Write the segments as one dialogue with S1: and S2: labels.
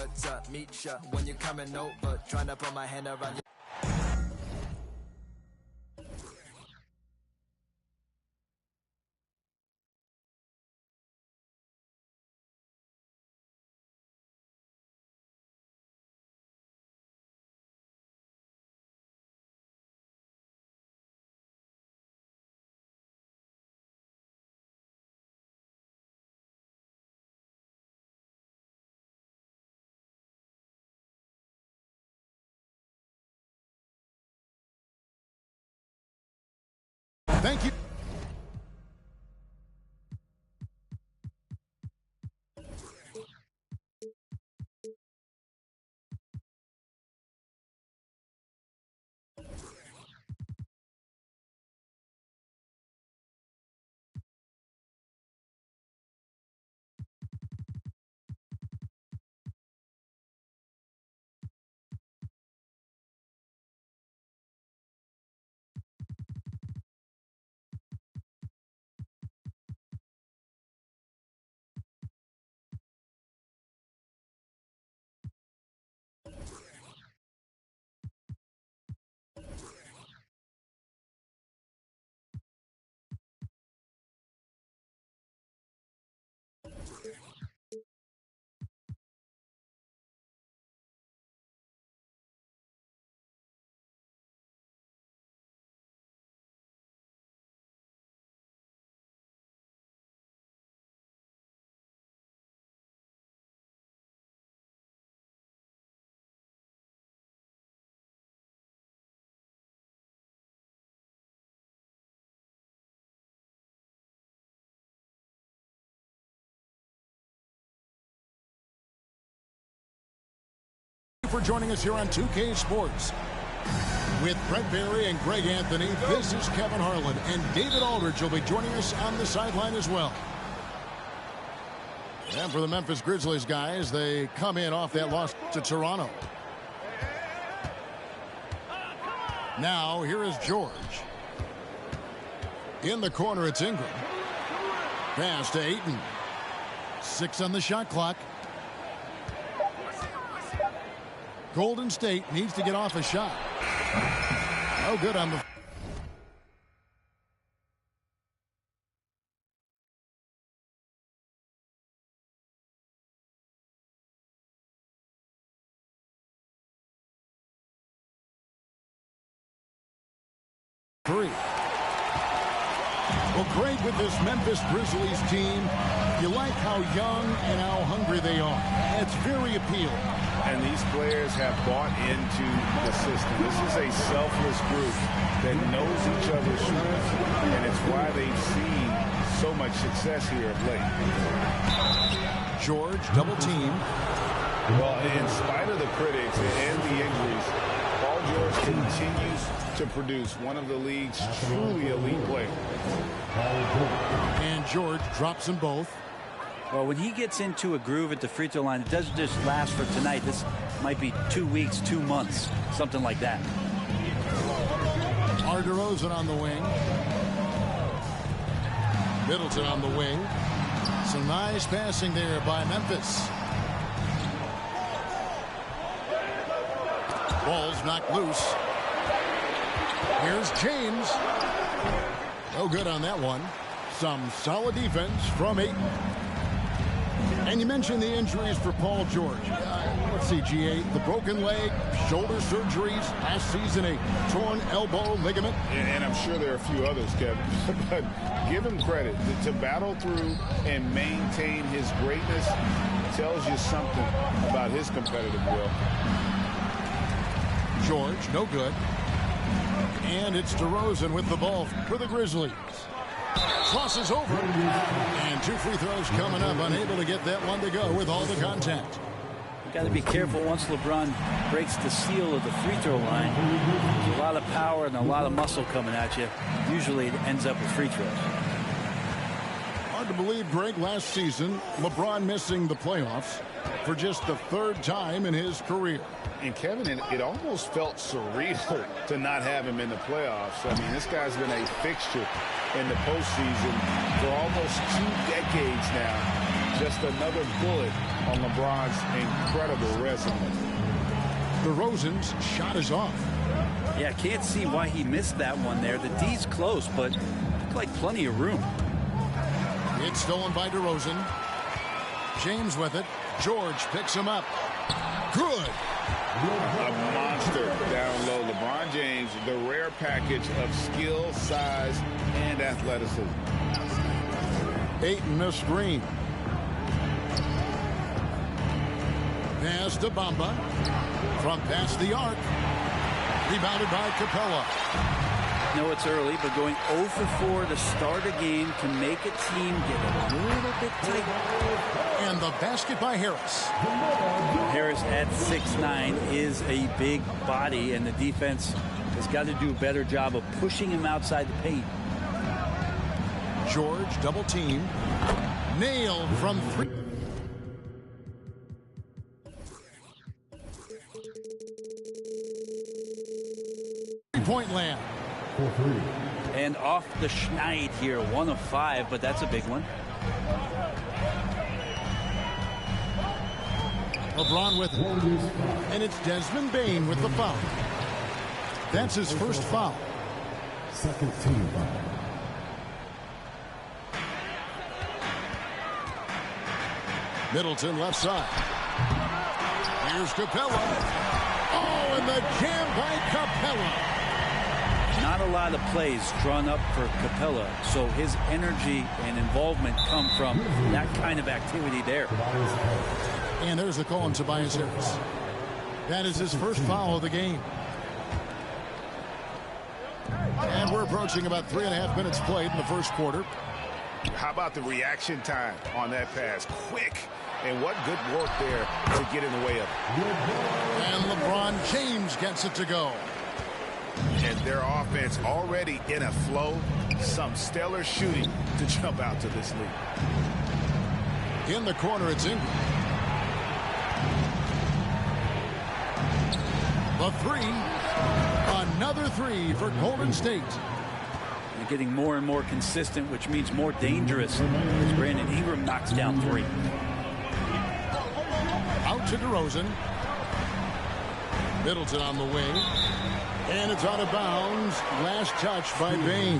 S1: eager to meet ya when you're coming over, trying to put my hand around you.
S2: Thank you. For joining us here on 2K Sports. With Brent Barry and Greg Anthony, this is Kevin Harlan, and David Aldridge will be joining us on the sideline as well. And for the Memphis Grizzlies guys, they come in off that loss to Toronto. Now, here is George. In the corner, it's Ingram. Pass to Ayton. 6 on the shot clock. Golden State needs to get off a shot. Oh, good on the... Three. Well, Craig, with this Memphis Grizzlies team, you like how young and how hungry they are. It's very appealing.
S3: And these players have bought into the system. This is a selfless group that knows each other's strengths, and it's why they've seen so much success here of late.
S2: George, double team.
S3: Well, in spite of the critics and the injuries, Paul George continues to produce one of the league's truly elite players.
S2: And George drops them both.
S4: Well, when he gets into a groove at the free throw line, it doesn't just last for tonight. This might be 2 weeks, 2 months, something like that.
S2: DeRozan on the wing. Middleton on the wing. Some nice passing there by Memphis. Ball's knocked loose. Here's James. No good on that one. Some solid defense from Ayton. And you mentioned the injuries for Paul George. Let's see, GA, the broken leg, shoulder surgeries, last season a torn elbow ligament.
S3: And I'm sure there are a few others, Kevin. But give him credit. To battle through and maintain his greatness tells you something about his competitive will.
S2: George, no good. And it's DeRozan with the ball for the Grizzlies. Crosses over. And 2 free throws coming up. Unable to get that one to go with all the contact.
S4: You've got to be careful once LeBron breaks the seal of the free throw line. There's a lot of power and a lot of muscle coming at you. Usually it ends up with free throws.
S2: Hard to believe, Greg, last season, LeBron missing the playoffs for just the 3rd time in his career.
S3: And, Kevin, it almost felt surreal to not have him in the playoffs. I mean, this guy's been a fixture in the postseason for almost 2 decades now. Just another bullet on LeBron's incredible resume.
S2: DeRozan's shot is off.
S4: Yeah, can't see why he missed that one there. The D's close, but looked like plenty of room.
S2: It's stolen by DeRozan. James with it. George picks him up. Good.
S3: A monster down low. LeBron James, the rare package of skill, size, and athleticism.
S2: Ayton a screen. Pass to Bamba. From past the arc. Rebounded by Capella.
S4: I know it's early, but going 0 for 4 to start a game can make a team get a little bit tight.
S2: And the basket by Harris.
S4: Harris at 6'9" is a big body, and the defense has got to do a better job of pushing him outside the paint.
S2: George double team. Nailed from 3. Point land.
S4: And off the schneid here, 1 of 5, but that's a big one.
S2: LeBron with it. And it's Desmond Bane with the foul. That's his first foul.
S5: Second team foul.
S2: Middleton left side. Here's Capella. Oh, and the jam by Capella.
S4: Not a lot of plays drawn up for Capella, so his energy and involvement come from that kind of activity there.
S2: And there's the call on Tobias Harris. That is his first foul of the game. And we're approaching about 3.5 minutes played in the first quarter.
S3: How about the reaction time on that pass? Quick. And what good work there to get in the way of it.
S2: And LeBron James gets it to go.
S3: And their offense already in a flow. Some stellar shooting to jump out to this lead.
S2: In the corner, it's Ingram. The three. Another three for Golden State.
S4: They're getting more and more consistent, which means more dangerous, as Brandon Ingram knocks down 3.
S2: Out to DeRozan. Middleton on the wing. And it's out of bounds. Last touch by Bane.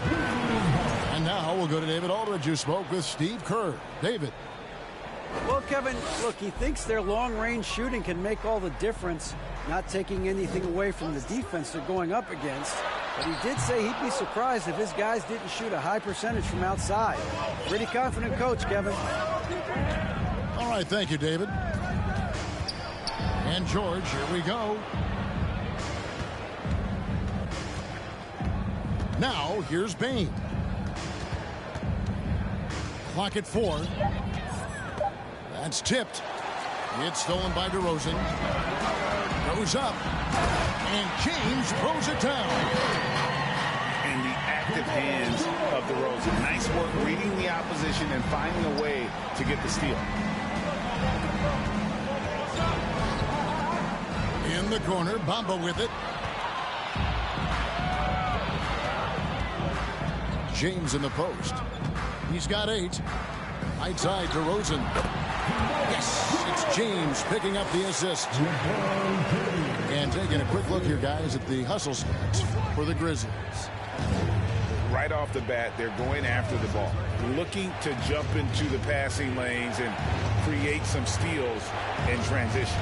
S2: And now we'll go to David Aldridge, who spoke with Steve Kerr. David.
S6: Well, Kevin, look, he thinks their long-range shooting can make all the difference, not taking anything away from the defense they're going up against. But he did say he'd be surprised if his guys didn't shoot a high percentage from outside. Pretty confident coach, Kevin.
S2: All right, thank you, David. And George, here we go. Now, here's Bane. Clock at 4. That's tipped. It's stolen by DeRozan. Goes up. And James throws it down.
S3: And the active hands of DeRozan. Nice work reading the opposition and finding a way to get the steal.
S2: In the corner, Bamba with it. James in the post. He's got 8. Right side, DeRozan. Yes, it's James picking up the assist. And taking a quick look here, guys, at the hustle stats for the Grizzlies.
S3: Right off the bat, they're going after the ball, looking to jump into the passing lanes and create some steals in transition.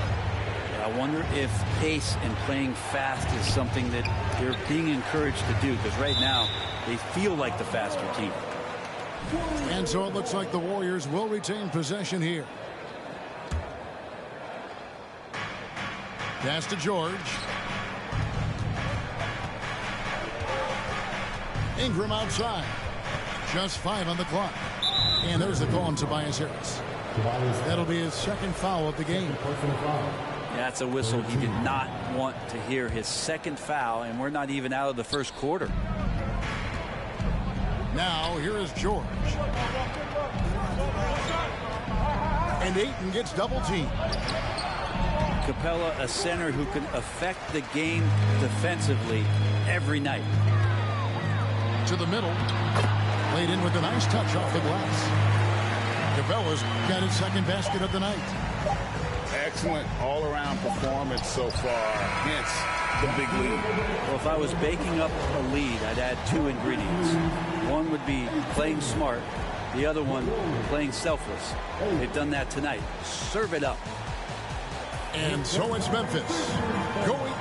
S4: I wonder if pace and playing fast is something that they're being encouraged to do, because right now they feel like the faster team.
S2: And so it looks like the Warriors will retain possession here. Pass to George. Ingram outside. Just 5 on the clock. And there's the call on Tobias Harris. That'll be his second foul of the game.
S4: That's a whistle he did not want to hear. His second foul, and we're not even out of the first quarter.
S2: Now, here is George. And Ayton gets double teamed.
S4: Capella, a center who can affect the game defensively every night.
S2: To the middle. Played in with a nice touch off the glass. Cabela's got his second basket of the night.
S3: Excellent all-around performance so far, hence the big lead.
S4: Well, if I was baking up a lead, I'd add two ingredients. One would be playing smart. The other one, playing selfless. They've done that tonight. Serve it up.
S2: And so it's Memphis going.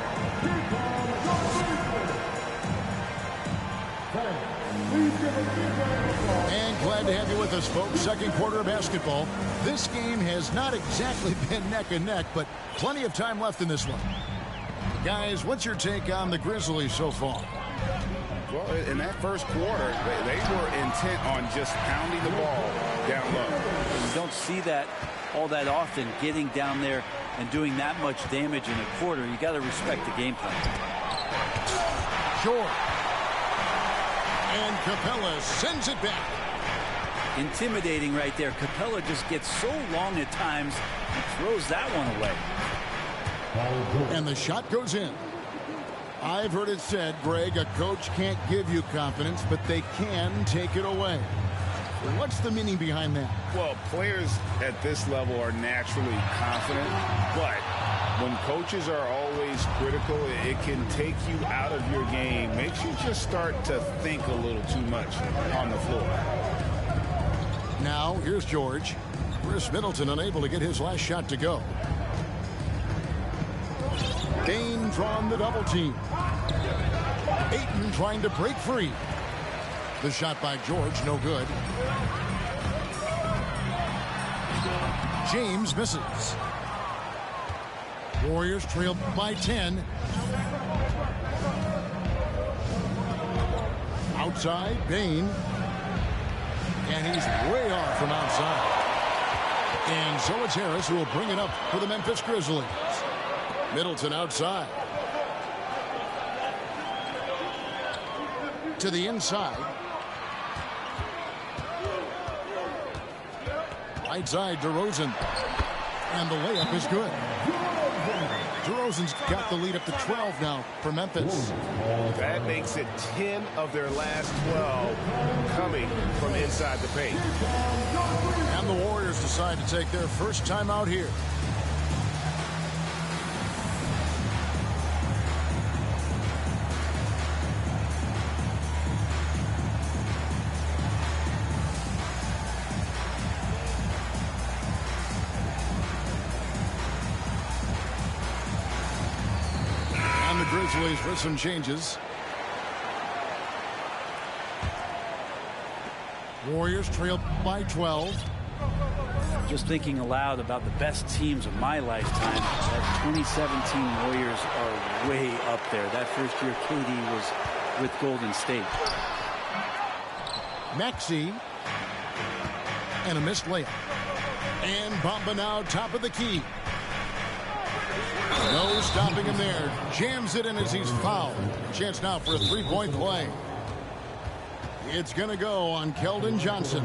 S2: And glad to have you with us, folks. Second quarter of basketball. This game has not exactly been neck and neck, but plenty of time left in this one. Guys, what's your take on the Grizzlies so far?
S3: Well, in that first quarter, they were intent on just pounding the ball down low.
S4: You don't see that all that often, getting down there and doing that much damage in a quarter. You got to respect the game plan.
S2: Short. And Capella sends it back.
S4: Intimidating right there. Capella just gets so long at times and throws that one away.
S2: And the shot goes in. I've heard it said, Greg, a coach can't give you confidence, but they can take it away. What's the meaning behind that?
S3: Well, players at this level are naturally confident, but when coaches are always critical, it can take you out of your game. Makes you just start to think a little too much on the floor.
S2: Now, here's George. Chris Middleton unable to get his last shot to go. Dane drawn the double team. Ayton trying to break free. The shot by George, no good. James misses. Warriors trail by 10. Outside, Bane. And he's way off from outside. And so it's Harris who will bring it up for the Memphis Grizzlies. Middleton outside. To the inside. Right side, DeRozan. And the layup is good. DeRozan's got the lead up to 12 now for Memphis.
S3: That makes it 10 of their last 12 coming from inside the paint.
S2: And the Warriors decide to take their first time out here. Grizzlies with some changes. Warriors trail by 12.
S4: Just thinking aloud about the best teams of my lifetime. That 2017 Warriors are way up there. That first year KD was with Golden State.
S2: Maxey. And a missed layup. And Bamba now top of the key. No stopping him there. Jams it in as he's fouled. Chance now for a three-point play. It's going to go on Keldon Johnson.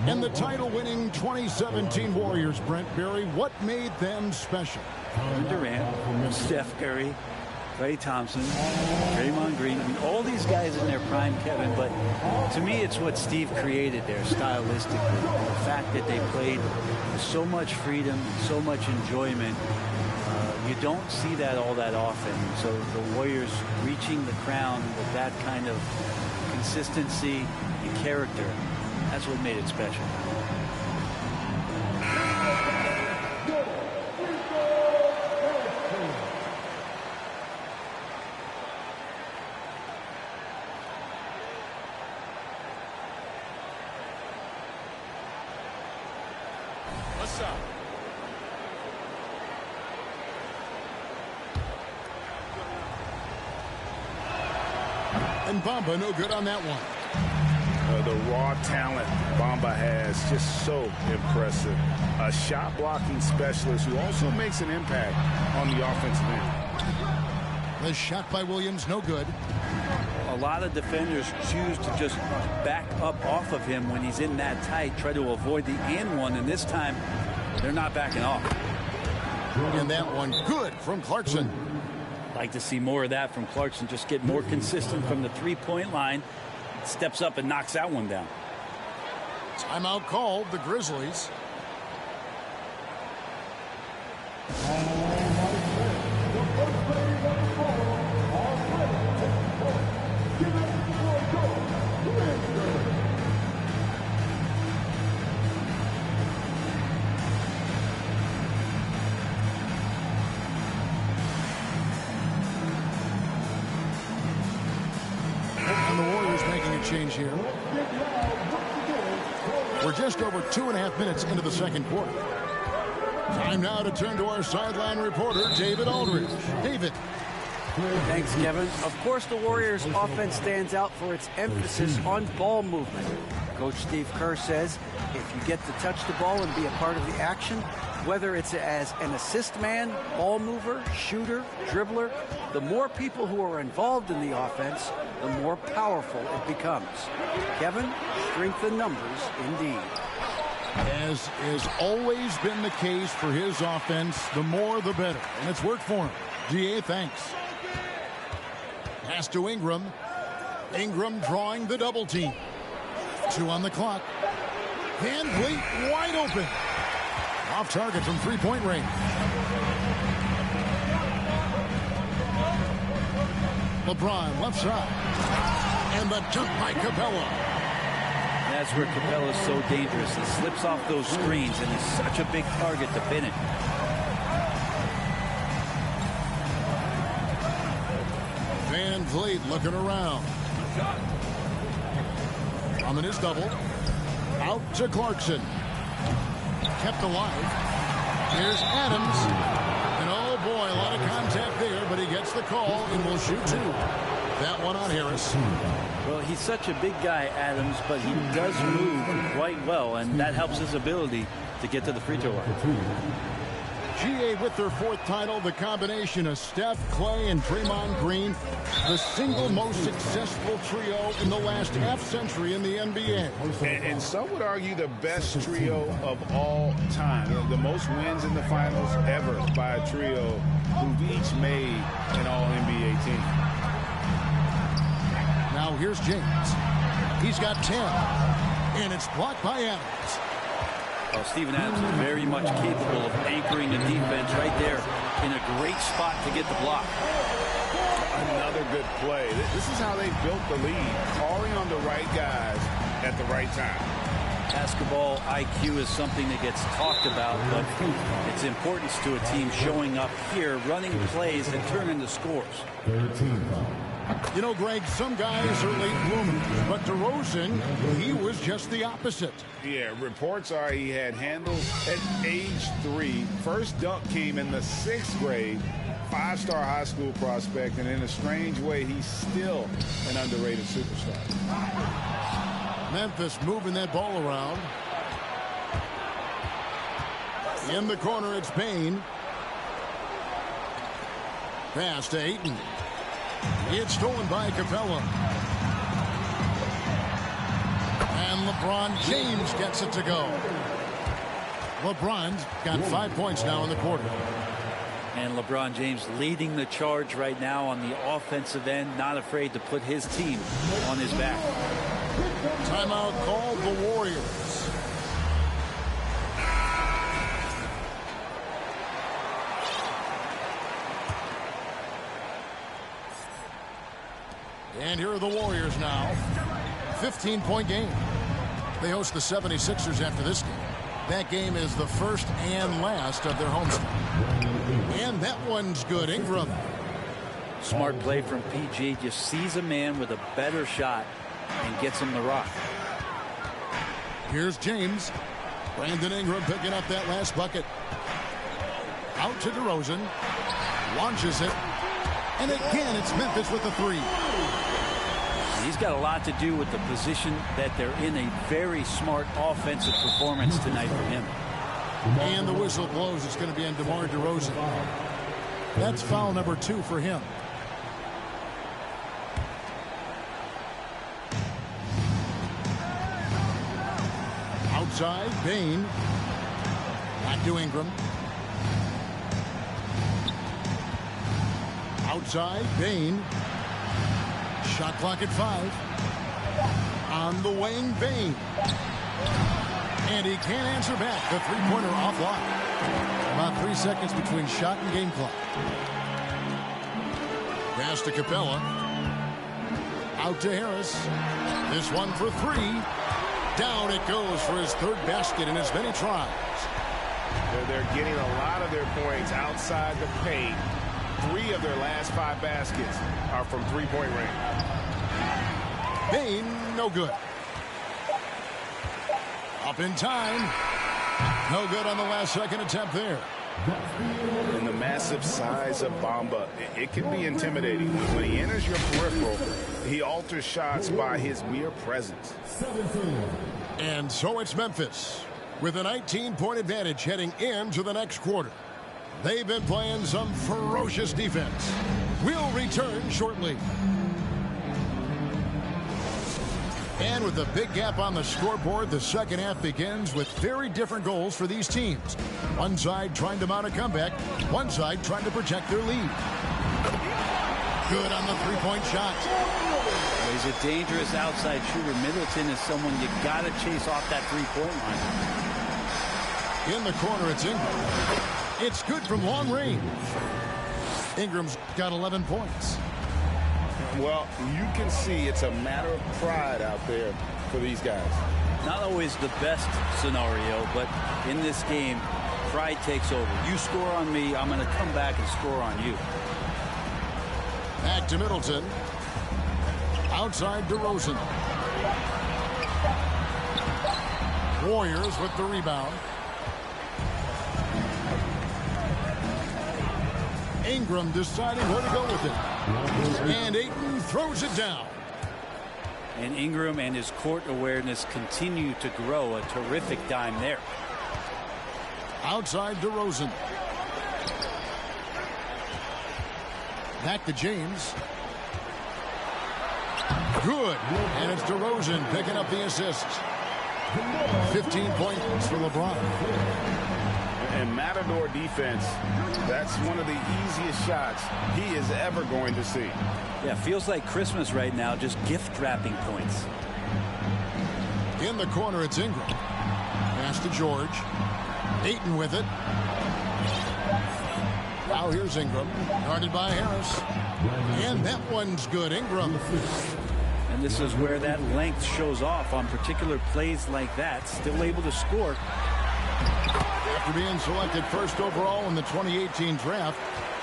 S2: And the title-winning 2017 Warriors, Brent Barry, what made them special?
S4: Durant, Steph Curry, Klay Thompson, Draymond Green. I mean, all these guys in their prime, Kevin, but to me it's what Steve created there stylistically. The fact that they played with so much freedom, so much enjoyment. You don't see that all that often. So the Warriors reaching the crown with that kind of consistency and character, that's what made it special.
S3: What's up?
S2: And Bamba no good on that one.
S3: The raw talent Bamba has, just so impressive. A shot blocking specialist who also makes an impact on the offensive end.
S2: The shot by Williams no good.
S4: A lot of defenders choose to just back up off of him when he's in that tight, try to avoid the and one, and this time they're not backing off.
S2: And that one good from Clarkson.
S4: Like to see more of that from Clarkson. Just get more consistent from the three-point line. Steps up and knocks that one down.
S2: Timeout called, the Grizzlies. And the Warriors making a change here. We're just over 2.5 minutes into the second quarter. Time now to turn to our sideline reporter, David Aldridge. David.
S6: Thanks, Kevin. Of course, the Warriors' offense stands out for its emphasis on ball movement. Coach Steve Kerr says if you get to touch the ball and be a part of the action, whether it's as an assist man, ball mover, shooter, dribbler, the more people who are involved in the offense, the more powerful it becomes. Kevin, strength in numbers indeed.
S2: As has always been the case for his offense, the more the better. And it's worked for him. GA, thanks. Pass to Ingram. Ingram drawing the double team. 2 on the clock. Van Vliet wide open. Off target from three-point range. LeBron left side. And the dunk by Capella.
S4: That's where Capella's so dangerous. He slips off those screens, and he's such a big target to pin it.
S2: Van Vliet looking around. Drummond is doubled. Out to Clarkson. Kept alive. Here's Adams. And oh boy, a lot of contact there, but he gets the call and will shoot 2. That one on Harris.
S4: Well, he's such a big guy, Adams, but he does move quite well, and that helps his ability to get to the free throw line.
S2: GA with their 4th title, the combination of Steph, Clay, and Draymond Green, the single most successful trio in the last half-century in the NBA.
S3: And some would argue the best trio of all time. The most wins in the finals ever by a trio who've each made an all-NBA team.
S2: Now here's James. He's got 10. And it's blocked by Adams.
S4: Well, Steven Adams is very much capable of anchoring the defense right there in a great spot to get the block.
S3: Another good play. This is how they built the lead, calling on the right guys at the right time.
S4: Basketball IQ is something that gets talked about, but its importance to a team showing up here, running plays that turn into scores.
S2: You know, Greg, some guys are late bloomers, but DeRozan, he was just the opposite.
S3: Yeah, reports are he had handles at age 3. First dunk came in the 6th grade. 5-star high school prospect, and in a strange way, he's still an underrated superstar.
S2: Memphis moving that ball around. In the corner, it's Payne. Pass to Ayton. It's stolen by Capella. And LeBron James gets it to go. LeBron's got 5 points now in the quarter.
S4: And LeBron James leading the charge right now on the offensive end, not afraid to put his team on his back.
S2: Timeout called the Warriors. And here are the Warriors now. 15-point game. They host the 76ers after this game. That game is the first and last of their homestand. And that one's good. Ingram.
S4: Smart play from PG. Just sees a man with a better shot and gets him the rock.
S2: Here's James. Brandon Ingram picking up that last bucket. Out to DeRozan. Launches it. And again, it's Memphis with the 3.
S4: He's got a lot to do with the position that they're in. A very smart offensive performance tonight for him.
S2: And the whistle blows. It's going to be on DeMar DeRozan. That's foul number 2 for him. Outside, Payne. Back to Ingram. Outside, Payne. Shot clock at 5. On the wing, Payne. And he can't answer back. The three-pointer offline. About 3 seconds between shot and game clock. Pass to Capella. Out to Harris. This one for three. Down it goes for his third basket in as many tries.
S3: They're getting a lot of their points outside the paint. 3 of their last 5 baskets are from three-point range.
S2: Bane, no good. Up in time. No good on the last second attempt there.
S3: And the massive size of Bamba, it can be intimidating. When he enters your peripheral, he alters shots by his mere presence.
S2: And so it's Memphis with a 19-point advantage heading into the next quarter. They've been playing some ferocious defense. We'll return shortly. And with a big gap on the scoreboard, the second half begins with very different goals for these teams. One side trying to mount a comeback, one side trying to protect their lead. Good on the three-point shot.
S4: He's a dangerous outside shooter. Middleton is someone you got to chase off that three-point line.
S2: In the corner, it's Ingram. It's good from long range. Ingram's got 11 points.
S3: Well, you can see it's a matter of pride out there for these guys.
S4: Not always the best scenario, but in this game, pride takes over. You score on me, I'm going to come back and score on you.
S2: Back to Middleton. Outside DeRozan. Warriors with the rebound. Ingram deciding where to go with it. And Ayton throws it down.
S4: And Ingram and his court awareness continue to grow. A terrific dime there.
S2: Outside DeRozan. Back to James. Good. And it's DeRozan picking up the assist. 15 points for LeBron.
S3: And Matador defense, that's one of the easiest shots he is ever going to see.
S4: Yeah, feels like Christmas right now, just gift wrapping points.
S2: In the corner, it's Ingram. Pass to George. Ayton with it. Now here's Ingram, guarded by Harris. And that one's good. Ingram.
S4: And this is where that length shows off on particular plays like that. Still able to score.
S2: After being selected first overall in the 2018 draft,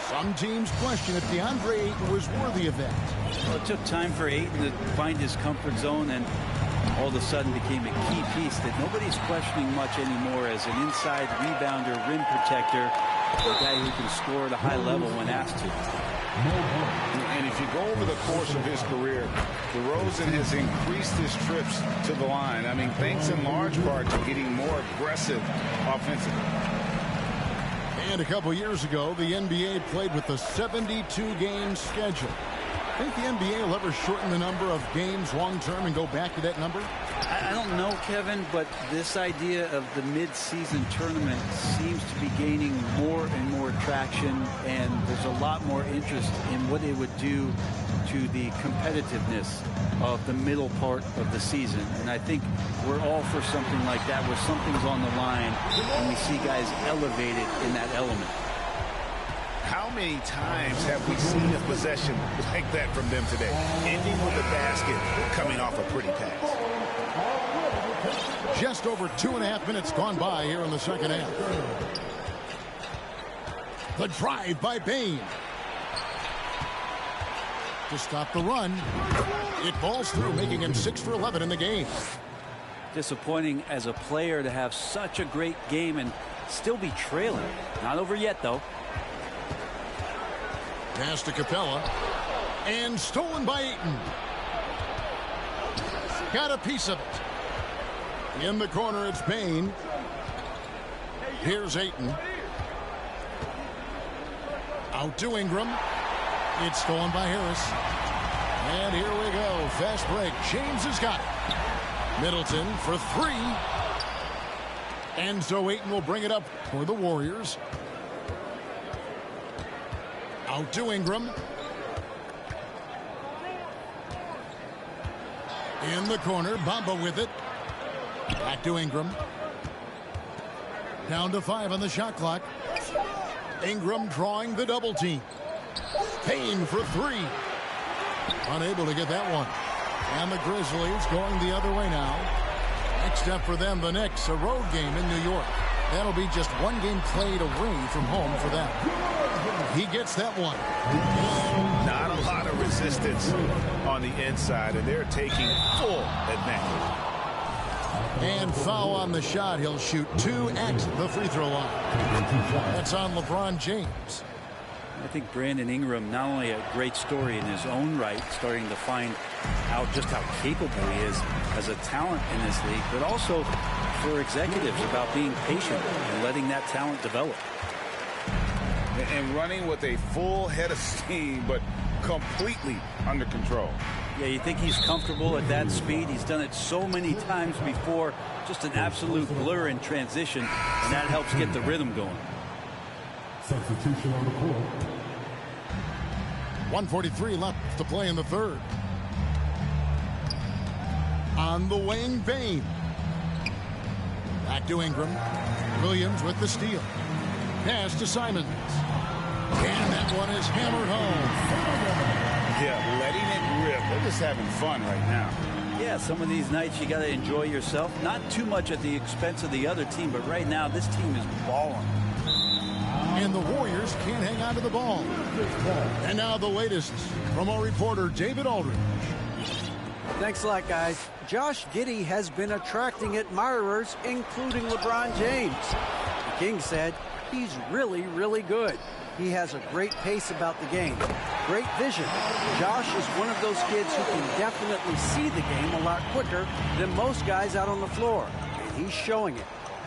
S2: some teams question if DeAndre Ayton was worthy of that.
S4: Well, it took time for Ayton to find his comfort zone and all of a sudden became a key piece that nobody's questioning much anymore as an inside rebounder, rim protector, a guy who can score at a high level when asked to.
S3: And if you go over the course of his career, DeRozan has increased his trips to the line. I mean, thanks in large part to getting more aggressive offensively.
S2: And a couple years ago, the NBA played with a 72-game schedule. Think the NBA will ever shorten the number of games long-term and go back to that number?
S4: I don't know, Kevin, but this idea of the mid-season tournament seems to be gaining more and more traction, and there's a lot more interest in what it would do to the competitiveness of the middle part of the season. And I think we're all for something like that, where something's on the line and we see guys elevated in that element.
S3: How many times have we seen a possession like that from them today, ending with a basket coming off a pretty pass?
S2: Just over 2.5 minutes gone by here in the second half. The drive by Bane. To stop the run. It falls through, making him 6 for 11 in the game.
S4: Disappointing as a player to have such a great game and still be trailing. Not over yet, though.
S2: Pass to Capella. And stolen by Ayton. Got a piece of it. In the corner, it's Bane. Here's Ayton. Out to Ingram. It's stolen by Harris. And here we go. Fast break. James has got it. Middleton for 3. And so Ayton will bring it up for the Warriors. Out to Ingram. In the corner, Bamba with it. Back to Ingram. Down to 5 on the shot clock. Ingram drawing the double team. Payne for 3. Unable to get that one. And the Grizzlies going the other way now. Next up for them, the Knicks, a road game in New York. That'll be just one game played away from home for them. He gets that one.
S3: Not a lot of resistance on the inside, and they're taking full advantage.
S2: And foul on the shot. He'll shoot 2 at the free throw line. That's on LeBron James.
S4: I think Brandon Ingram, not only a great story in his own right, starting to find out just how capable he is as a talent in this league, but also for executives about being patient and letting that talent develop.
S3: And running with a full head of steam, but completely under control.
S4: Yeah, you think he's comfortable at that speed. He's done it so many times before. Just an absolute blur in transition, and that helps get the rhythm going.
S5: Substitution on the court.
S2: 1:43 left to play in the third. On the wing, Bane. Back to Ingram. Williams with the steal. Pass to Simons. And that one is hammered home.
S3: Yeah, letting it rip. They're just having fun right now.
S4: Yeah, some of these nights you got to enjoy yourself. Not too much at the expense of the other team, but right now this team is balling.
S2: And the Warriors can't hang on to the ball. And now the latest from our reporter, David Aldridge.
S6: Thanks a lot, guys. Josh Giddey has been attracting admirers, including LeBron James. The King said he's really, really good. He has a great pace about the game. Great vision. Josh is one of those kids who can definitely see the game a lot quicker than most guys out on the floor. And he's showing it.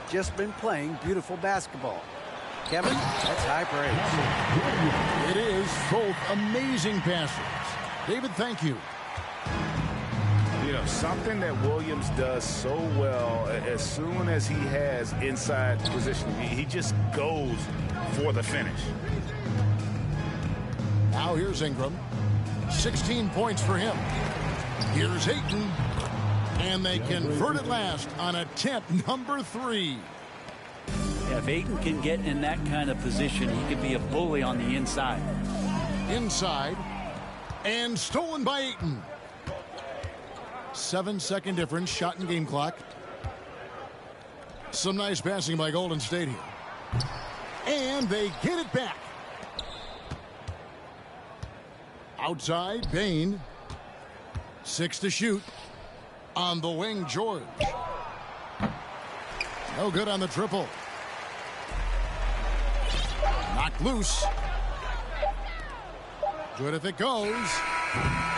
S6: Just been playing beautiful basketball. Kevin, that's high praise.
S2: It is both amazing passes. David, thank you.
S3: You know, something that Williams does so well, as soon as he has inside position, he just goes for the finish.
S2: Now here's Ingram. 16 points for him. Here's Ayton. And they convert at last on attempt number 3.
S4: Yeah, if Ayton can get in that kind of position, he could be a bully on the inside.
S2: Inside. And stolen by Ayton. 7-second difference, shot and game clock. Some nice passing by Golden State here. And they get it back. Outside, Bane. 6 to shoot. On the wing, George. No good on the triple. Knocked loose. Good if it goes.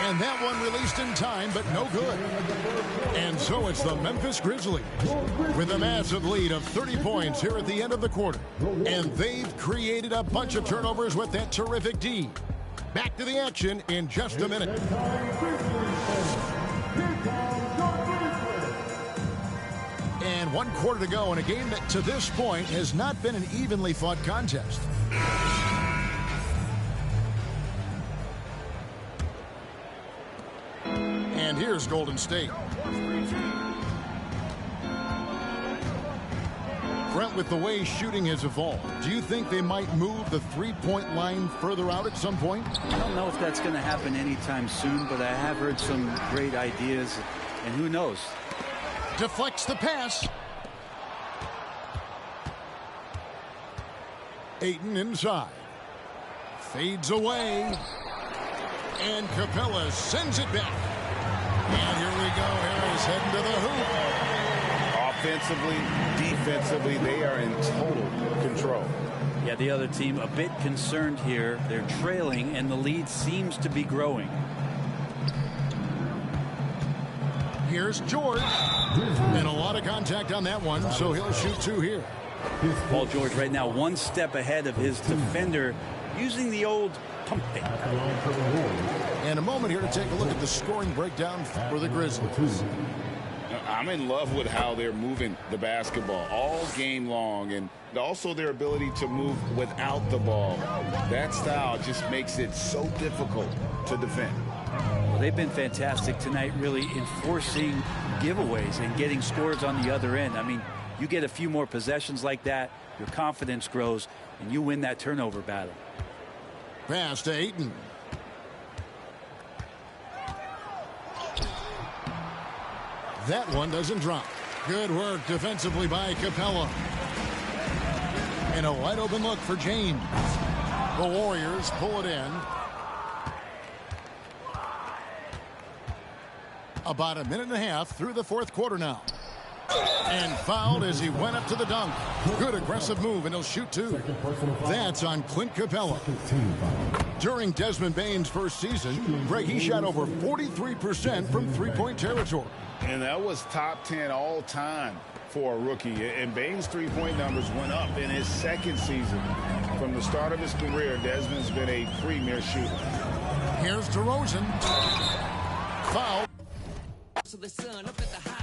S2: And that one released in time, but no good. And so it's the Memphis Grizzlies with a massive lead of 30 points here at the end of the quarter. And they've created a bunch of turnovers with that terrific D. Back to the action in just a minute. And 1 quarter to go in a game that to this point has not been an evenly fought contest. And here's Golden State. Brent, with the way shooting has evolved, do you think they might move the three-point line further out at some point?
S4: I don't know if that's going to happen anytime soon, but I have heard some great ideas, and who knows?
S2: Deflects the pass. Ayton inside. Fades away. And Capella sends it back. And here we go. Harris heading to the hoop.
S3: Offensively, defensively, they are in total control.
S4: Yeah, the other team a bit concerned here. They're trailing, and the lead seems to be growing.
S2: Here's George. And a lot of contact on that one, so he'll shoot 2 here.
S4: Paul George right now 1 step ahead of his defender, using the old pump fake.
S2: And a moment here to take a look at the scoring breakdown for the Grizzlies.
S3: I'm in love with how they're moving the basketball all game long, and also their ability to move without the ball. That style just makes it so difficult to defend.
S4: Well, they've been fantastic tonight, really enforcing giveaways and getting scores on the other end. I mean, you get a few more possessions like that, your confidence grows, and you win that turnover battle.
S2: Pass to Ayton. That one doesn't drop. Good work defensively by Capella. And a wide open look for James. The Warriors pull it in. About a minute and a half through the fourth quarter now. And fouled as he went up to the dunk. Good aggressive move, and he'll shoot two. That's on Clint Capella. During Desmond Bane's first season, Greg, he shot over 43% from three-point territory.
S3: And that was top 10 all time for a rookie. And Bane's three-point numbers went up in his second season. From the start of his career, Desmond's been a premier shooter.
S2: Here's DeRozan. Foul.
S7: So the sun up at the high